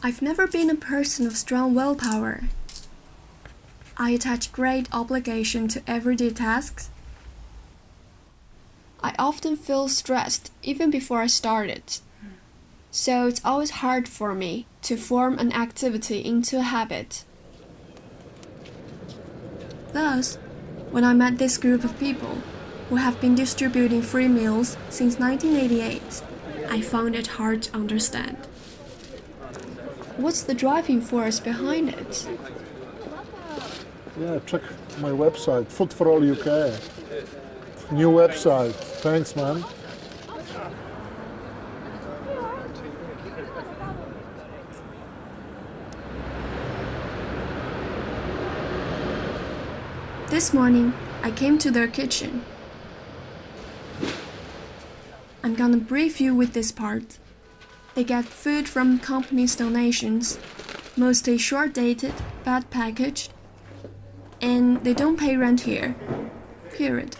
I've never been a person of strong willpower. I attach great obligation to everyday tasks. I often feel stressed even before I start it. So it's always hard for me to form an activity into a habit. Thus, when I met this group of people who have been distributing free meals since 1988, I found it hard to understand. What's the driving force behind it? Yeah, check my website, Food for All UK. New website. Thanks, man. This morning, I came to their kitchen. I'm gonna brief you with this part. They get food from companies' donations, mostly short-dated, bad packaged, and they don't pay rent here. Period.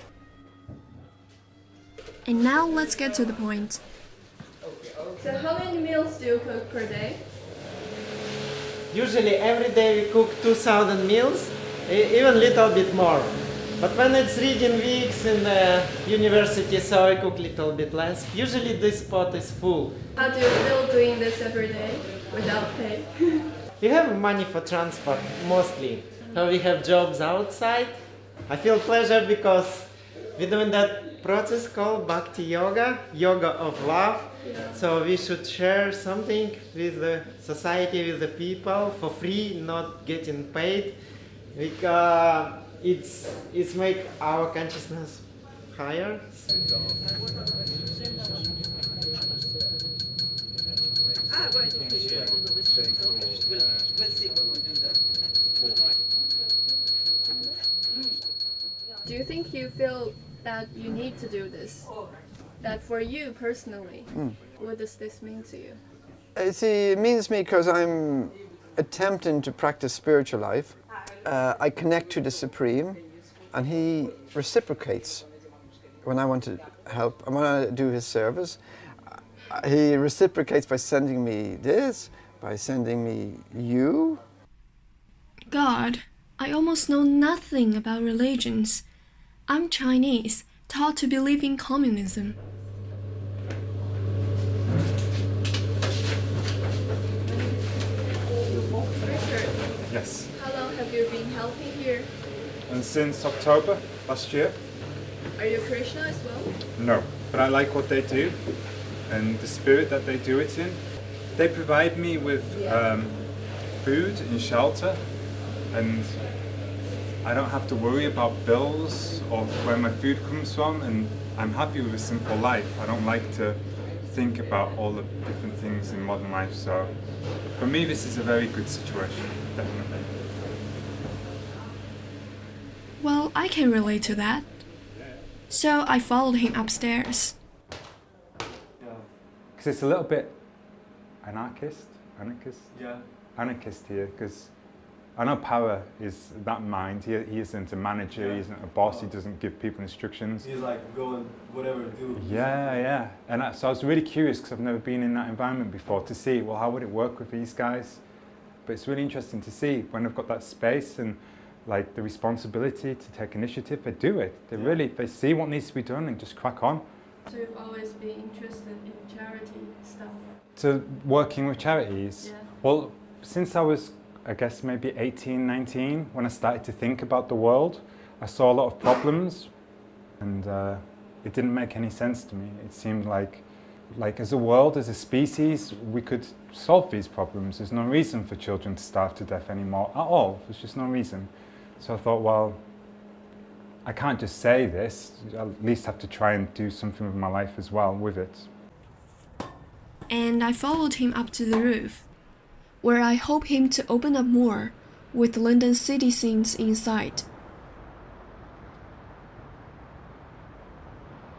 And now let's get to the point. So how many meals do you cook per day? Usually every day we cook 2,000 meals, even a little bit more. But when it's reading weeks in the university, so I cook a little bit less. Usually this pot is full. How do you feel doing this every day without pay? We have money for transport, mostly. So we have jobs outside. I feel pleasure because we're doing that process called Bhakti Yoga, Yoga of Love. Yeah. So we should share something with the society, with the people, for free, not getting paid. Because it's make our consciousness higher. Do you think you feel that you need to do this? That for you personally, what does this mean to you? It means me because I'm attempting to practice spiritual life. I connect to the Supreme, and He reciprocates when I want to help, and when I do His service. He reciprocates by sending me this, by sending me you. God, I almost know nothing about religions. I'm Chinese, taught to believe in communism. Richard, Yes, how long have you been helping here? and since October last year. Are you Krishna as well? No, but I like what they do and the spirit that they do it in. They provide me with food and shelter, and I don't have to worry about bills or where my food comes from, and I'm happy with a simple life. I don't like to think about all the different things in modern life, so for me this is a very good situation, definitely. Well, I can relate to that. So I followed him upstairs. Because it's a little bit anarchist here, because I know power is that mind. He isn't a manager, he isn't a boss, he doesn't give people instructions. He's like, go and whatever, do. Yeah. And so I was really curious, because I've never been in that environment before, to see, well, how would it work with these guys? But it's really interesting to see when they've got that space and like the responsibility to take initiative, they do it. They see what needs to be done and just crack on. So you've always been interested in charity stuff? To working with charities? Yeah. Well, since I was, I guess, maybe 18, 19, when I started to think about the world, I saw a lot of problems, and it didn't make any sense to me. It seemed like as a world, as a species, we could solve these problems. There's no reason for children to starve to death anymore at all. There's just no reason. So I thought, well, I can't just say this. I'll at least have to try and do something with my life as well with it. And I followed him up to the roof, where I hope him to open up more with London city scenes in sight.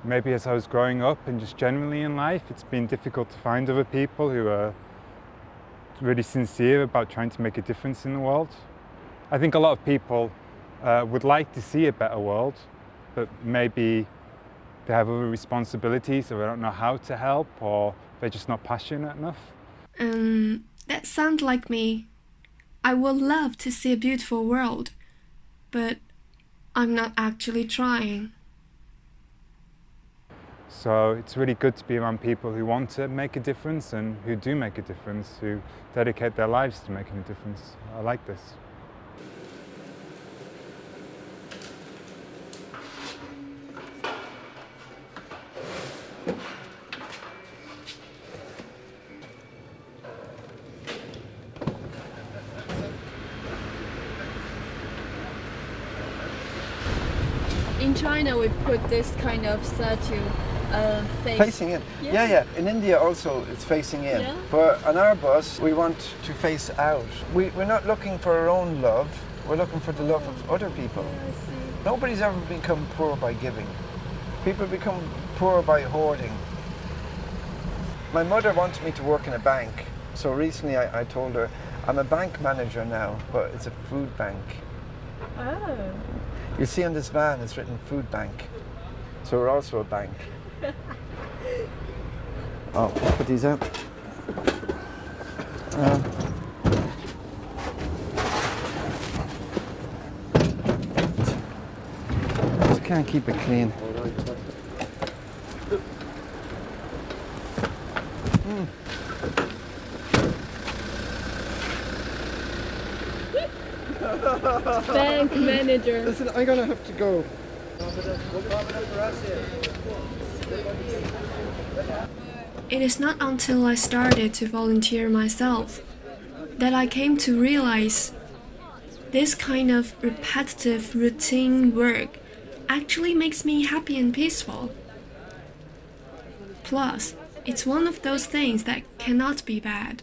Maybe as I was growing up and just generally in life, it's been difficult to find other people who are really sincere about trying to make a difference in the world. I think a lot of people would like to see a better world, but maybe they have other responsibilities, or they don't know how to help, or they're just not passionate enough. That sounds like me. I would love to see a beautiful world, but I'm not actually trying. So it's really good to be around people who want to make a difference and who do make a difference, who dedicate their lives to making a difference. I like this. In China, we put this kind of statue Facing in. Yeah. In India also it's facing in. Yeah. But on our bus we want to face out. We're not looking for our own love, we're looking for the love of other people. Nobody's ever become poor by giving. People become poor by hoarding. My mother wants me to work in a bank. So recently I told her, I'm a bank manager now, but it's a food bank. Oh. You see on this van it's written food bank. So we're also a bank. Oh, let's put these out. Just can't keep it clean. Bank manager. Listen, I'm gonna have to go. It is not until I started to volunteer myself that I came to realize this kind of repetitive routine work actually makes me happy and peaceful. Plus, it's one of those things that cannot be bad.